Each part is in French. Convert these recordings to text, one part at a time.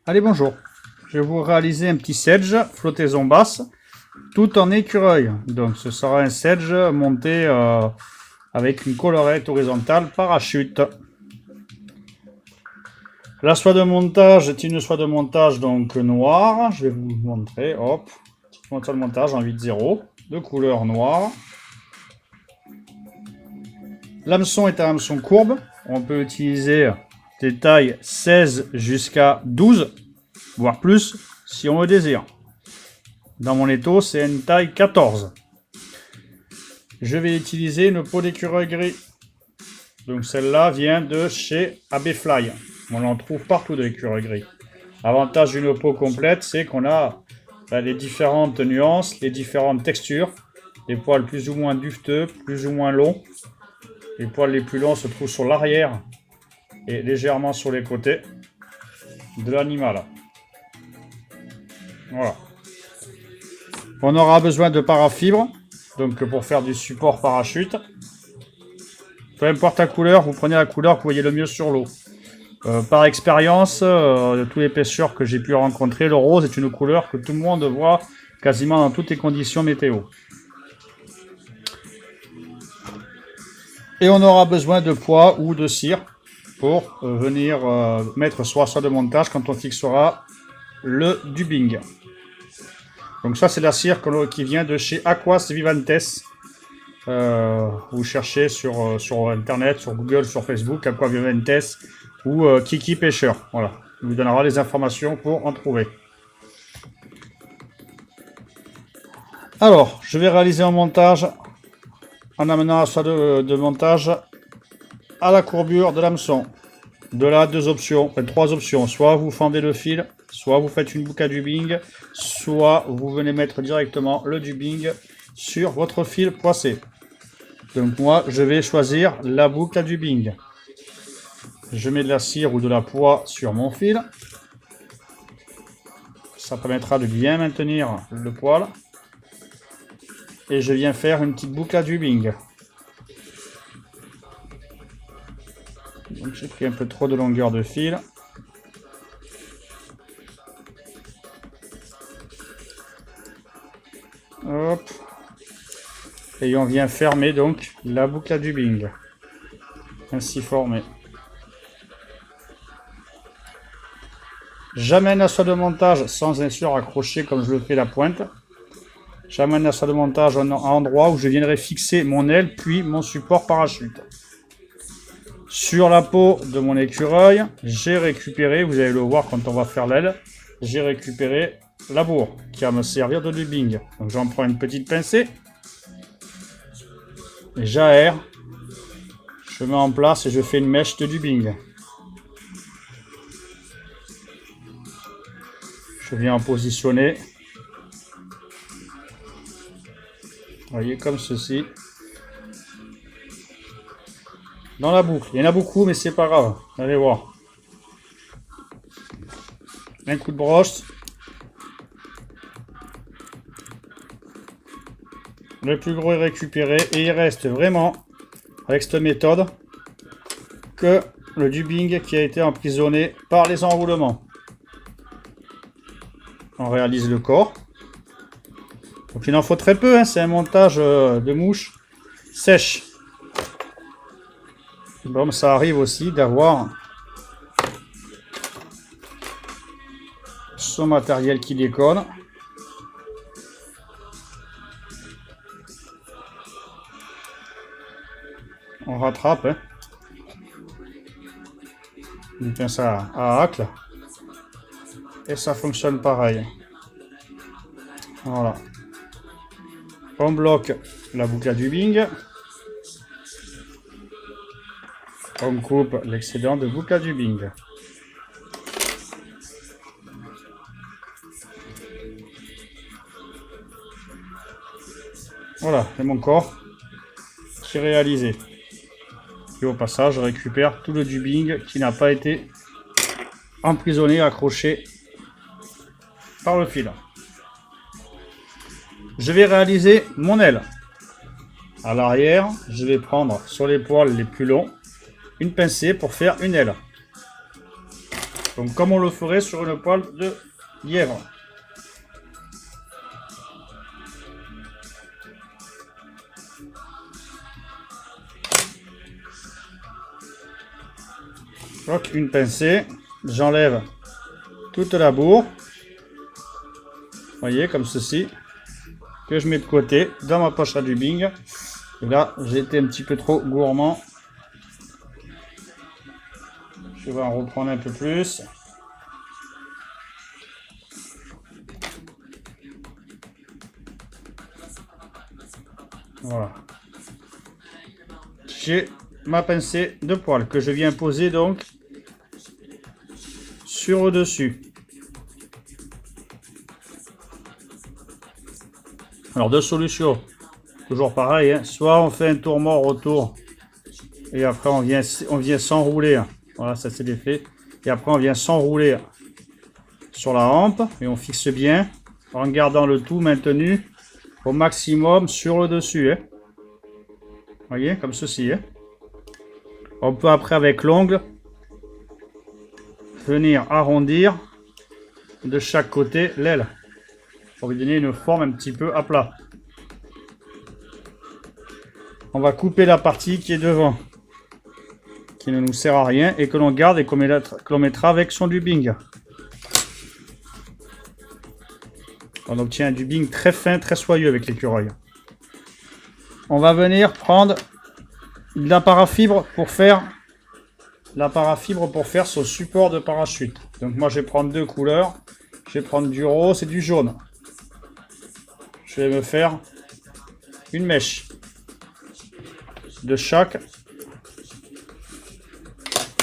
Allez, bonjour. Je vais vous réaliser un petit sedge, flottaison basse, tout en écureuil. Donc ce sera un sedge monté avec une collerette horizontale parachute. La soie de montage est une soie de montage donc noire. Je vais vous montrer. Hop, petite soie de montage en 8-0 de couleur noire. L'hameçon est un hameçon courbe. On peut utiliser des tailles 16 jusqu'à 12, voire plus, si on le désire. Dans mon étau, c'est une taille 14. Je vais utiliser une peau d'écureuil gris. Donc celle-là vient de chez AB Fly. On en trouve partout de l'écureuil gris. L'avantage d'une peau complète, c'est qu'on a les différentes nuances, les différentes textures. Les poils plus ou moins duveteux, plus ou moins longs. Les poils les plus longs se trouvent sur l'arrière et légèrement sur les côtés de l'animal. Voilà. On aura besoin de parafibre, donc pour faire du support parachute. Peu importe la couleur, vous prenez la couleur que vous voyez le mieux sur l'eau. Par expérience, de tous les pêcheurs que j'ai pu rencontrer, le rose est une couleur que tout le monde voit quasiment dans toutes les conditions météo. Et on aura besoin de poids ou de cire pour venir mettre sur la soie de montage quand on fixera le dubbing. Donc ça c'est la cire qui vient de chez Aquas Vivantes. Vous cherchez sur internet, sur Google, sur Facebook, Aquas Vivantes ou Kiki Pêcheur. Voilà, il vous donnera les informations pour en trouver. Alors, je vais réaliser un montage en amenant la soie de montage à la courbure de l'hameçon. De là, trois options. Soit vous fendez le fil, soit vous faites une boucle à dubbing, soit vous venez mettre directement le dubbing sur votre fil poissé. Donc moi, je vais choisir la boucle à dubbing. Je mets de la cire ou de la poix sur mon fil. Ça permettra de bien maintenir le poil. Et je viens faire une petite boucle à dubbing. Donc j'ai pris un peu trop de longueur de fil. Hop. Et on vient fermer donc la boucle à dubbing. Ainsi formée. J'amène la soie de montage sans bien sûr accrocher comme je le fais la pointe. J'amène la soie de montage à un endroit où je viendrai fixer mon aile puis mon support parachute. Sur la peau de mon écureuil, j'ai récupéré, vous allez le voir quand on va faire l'aile, j'ai récupéré la bourre qui va me servir de dubbing. Donc j'en prends une petite pincée, j'aère, je mets en place et je fais une mèche de dubbing. Je viens en positionner. Vous voyez, comme ceci. Dans la boucle. Il y en a beaucoup, mais c'est pas grave. Allez voir. Un coup de brosse. Le plus gros est récupéré. Et il reste vraiment, avec cette méthode, que le dubbing qui a été emprisonné par les enroulements. On réalise le corps. Donc il en faut très peu, hein. C'est un montage de mouche sèche. Bon, ça arrive aussi d'avoir son matériel qui déconne. On rattrape, hein. Une pince à hacle. Et ça fonctionne pareil. Voilà. On bloque la boucle à dubbing. On coupe l'excédent de boucle à dubbing. Voilà, c'est mon corps qui est réalisé. Et au passage, je récupère tout le dubbing qui n'a pas été emprisonné, accroché par le fil. Je vais réaliser mon aile. À l'arrière, je vais prendre sur les poils les plus longs une pincée pour faire une aile. Donc comme on le ferait sur une poêle de lièvre. Donc une pincée, j'enlève toute la bourre. Vous voyez, comme ceci. Que je mets de côté dans ma poche à dubbing. Et là, j'ai été un petit peu trop gourmand. Je vais en reprendre un peu plus. Voilà. J'ai ma pincée de poêle que je viens poser donc sur le dessus. Alors deux solutions. Toujours pareil, hein. Soit on fait un tour mort autour et après on vient s'enrouler. Voilà, ça c'est l'effet. Et après on vient s'enrouler sur la hampe et on fixe bien en gardant le tout maintenu au maximum sur le dessus. Hein. Vous voyez, comme ceci. Hein. On peut après avec l'ongle venir arrondir de chaque côté l'aile pour lui donner une forme un petit peu à plat. On va couper la partie qui est devant, qui ne nous sert à rien et que l'on garde et que l'on mettra avec son dubbing. On obtient un dubbing très fin, très soyeux avec l'écureuil. On va venir prendre de la parafibre pour faire son support de parachute. Donc moi je vais prendre deux couleurs. Je vais prendre du rose et du jaune. Je vais me faire une mèche de chaque.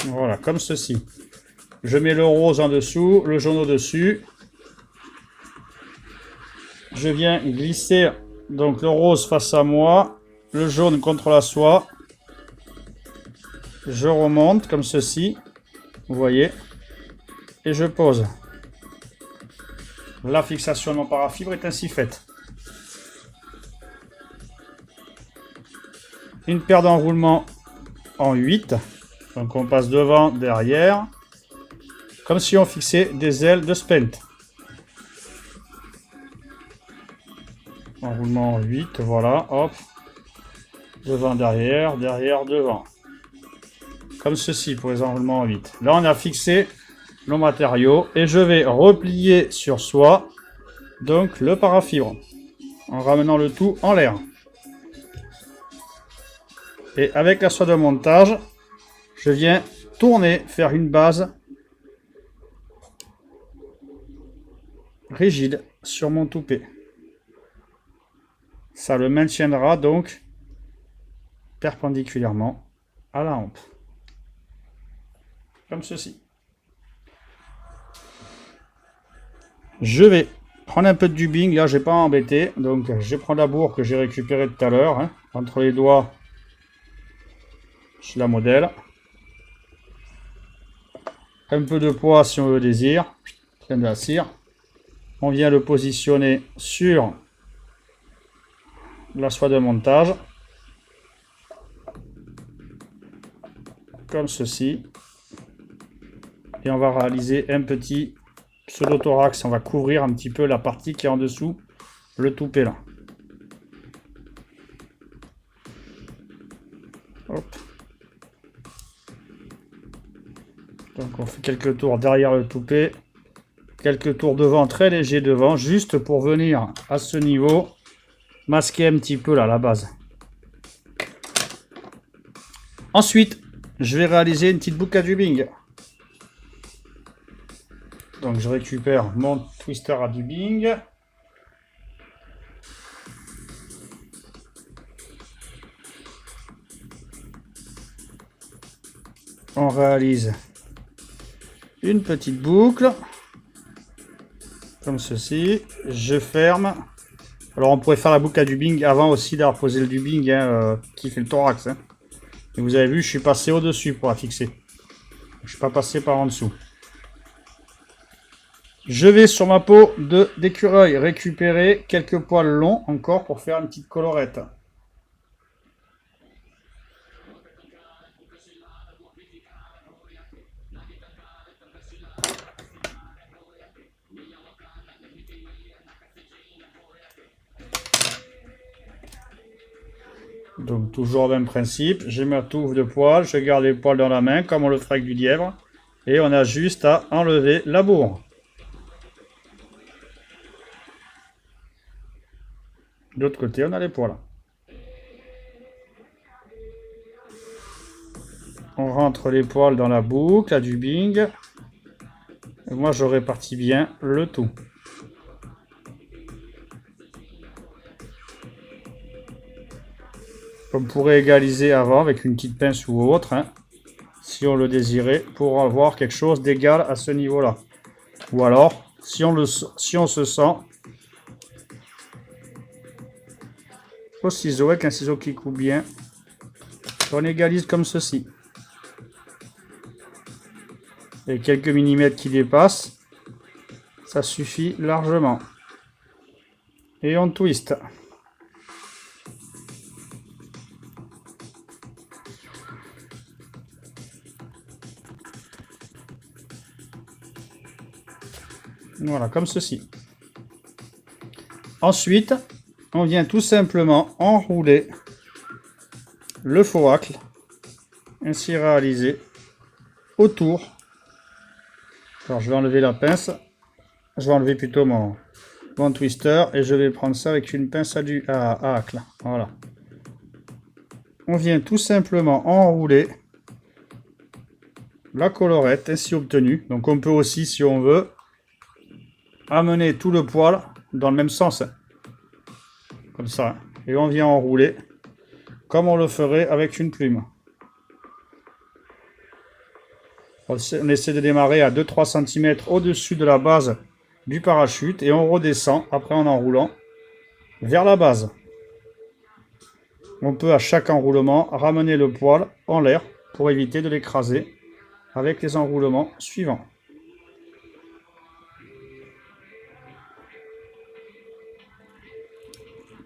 Voilà, comme ceci. Je mets le rose en dessous, le jaune au-dessus. Je viens glisser donc le rose face à moi, le jaune contre la soie. Je remonte comme ceci, vous voyez, et je pose. La fixation de mon parafibre est ainsi faite. Une paire d'enroulements en 8. Donc on passe devant, derrière. Comme si on fixait des ailes de Spent. Enroulement en 8, voilà, hop. Devant, derrière, derrière, devant. Comme ceci pour les enroulements en 8. Là on a fixé le matériau et je vais replier sur soi donc le parafibre en ramenant le tout en l'air. Et avec la soie de montage, je viens tourner, faire une base rigide sur mon toupet. Ça le maintiendra donc perpendiculairement à la hampe. Comme ceci. Je vais prendre un peu de dubbing, là je vais pas embêter, donc je prends la bourre que j'ai récupérée tout à l'heure, hein, entre les doigts, je la modèle. Un peu de poids si on le désire, plein de la cire. On vient le positionner sur la soie de montage, comme ceci. Et on va réaliser un petit pseudo-thorax. On va couvrir un petit peu la partie qui est en dessous, le toupet là. Hop. Donc on fait quelques tours derrière le toupet, quelques tours devant, très léger devant, juste pour venir à ce niveau, masquer un petit peu là la base. Ensuite, je vais réaliser une petite boucle à dubbing. Donc je récupère mon twister à dubbing. On réalise une petite boucle. Comme ceci. Je ferme. Alors on pourrait faire la boucle à dubbing avant aussi d'avoir posé le dubbing hein, qui fait le thorax. Hein. Et vous avez vu, je suis passé au-dessus pour la fixer. Je ne suis pas passé par en dessous. Je vais sur ma peau d'écureuil récupérer quelques poils longs encore pour faire une petite colorette. Donc toujours le même principe, j'ai ma touffe de poils, je garde les poils dans la main comme on le ferait avec du lièvre. Et on a juste à enlever la bourre. De l'autre côté, on a les poils. On rentre les poils dans la boucle à du bing. Et moi, je répartis bien le tout. On pourrait égaliser avant avec une petite pince ou autre, hein, si on le désirait, pour avoir quelque chose d'égal à ce niveau-là. Ou alors, si on se sent, au ciseau, avec un ciseau qui coupe bien, on égalise comme ceci. Et quelques millimètres qui dépassent, ça suffit largement. Et on twist. Voilà, comme ceci. Ensuite, on vient tout simplement enrouler le faux hacle, ainsi réalisé, autour. Alors, je vais enlever la pince. Je vais enlever plutôt mon twister et je vais prendre ça avec une pince à hacle. Voilà. On vient tout simplement enrouler la collerette ainsi obtenue. Donc, on peut aussi, si on veut, amener tout le poil dans le même sens, comme ça, et on vient enrouler comme on le ferait avec une plume. On essaie de démarrer à 2-3 cm au-dessus de la base du parachute et on redescend après en enroulant vers la base. On peut à chaque enroulement ramener le poil en l'air pour éviter de l'écraser avec les enroulements suivants.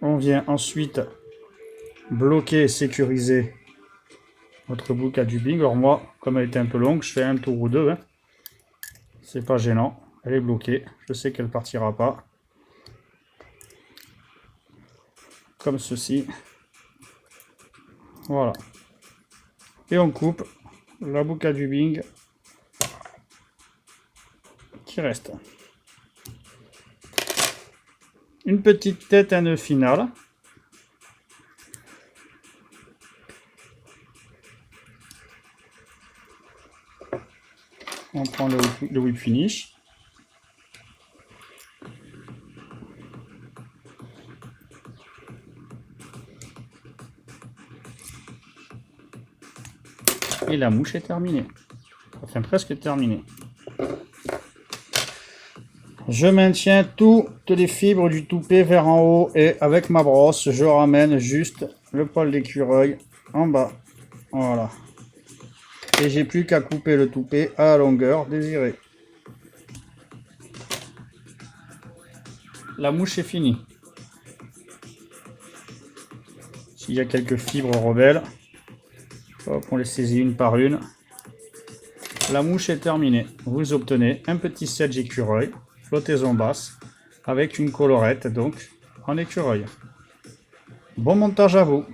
On vient ensuite bloquer et sécuriser notre boucle à dubing. Alors moi, comme elle était un peu longue, je fais un tour ou deux. Hein. C'est pas gênant. Elle est bloquée. Je sais qu'elle partira pas. Comme ceci. Voilà. Et on coupe la boucle à dubing qui reste. Une petite tête à nœud finale. On prend le whip finish. Et la mouche est terminée. Enfin, presque terminée. Je maintiens toutes les fibres du toupet vers en haut et avec ma brosse, je ramène juste le poil d'écureuil en bas. Voilà. Et j'ai plus qu'à couper le toupet à la longueur désirée. La mouche est finie. S'il y a quelques fibres rebelles, hop, on les saisit une par une. La mouche est terminée. Vous obtenez un petit sedge écureuil, flottaison basse, avec une collerette donc en écureuil. Bon montage à vous!